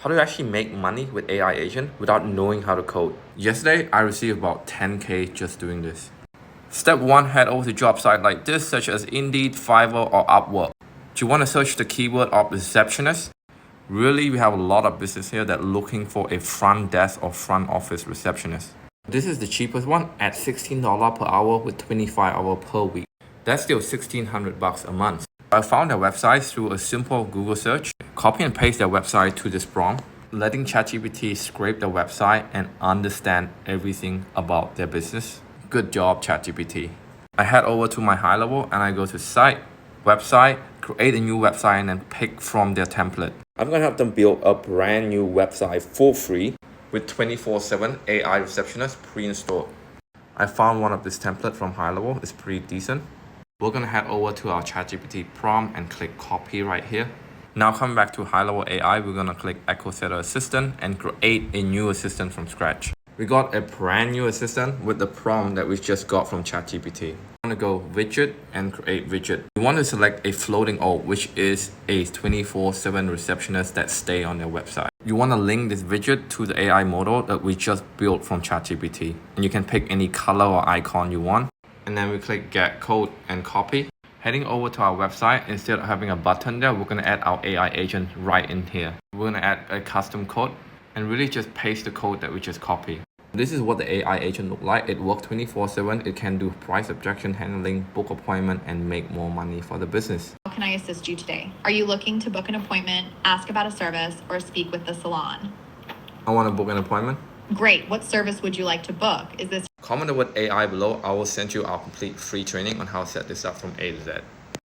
How do you actually make money with AI agent without knowing how to code? Yesterday, I received about 10K just doing this. Step 1, head over to job site like this, such as Indeed, Fiverr, or Upwork. Do you want to search the keyword of receptionist? Really, we have a lot of business here that are looking for a front desk or front office receptionist. This is the cheapest one at $16 per hour with 25 hours per week. That's still $1,600 a month. I found their website through a simple Google search. Copy and paste their website to this prompt, letting ChatGPT scrape their website and understand everything about their business. Good job, ChatGPT. I head over to my HighLevel and I go to site, website, create a new website and then pick from their template. I'm gonna have them build a brand new website for free with 24/7 AI receptionist pre-installed. I found one of this template from HighLevel. It's pretty decent. We're gonna head over to our ChatGPT prompt and click copy right here. Now coming back to HighLevel AI, we're gonna click EchoSetter Assistant and create a new assistant from scratch. We got a brand new assistant with the prompt that we just got from ChatGPT. I'm gonna go widget and create widget. We want to select a floating O, which is a 24/7 receptionist that stay on their website. You want to link this widget to the AI model that we just built from ChatGPT. And you can pick any color or icon you want. And then we click get code and copy. Heading over to our website, instead of having a button there, we're going to add our AI agent right in here. We're going to add a custom code and really just paste the code that we just copied. This is what the AI agent look like. It works 24/7. It can do price objection handling, book appointment, and make more money for the business. How can I assist you today? Are you looking to book an appointment, ask about a service, or speak with the salon? I want to book an appointment. Great. What service would you like to book? Is this Comment the word AI below. I will send you our complete free training on how to set this up from A to Z.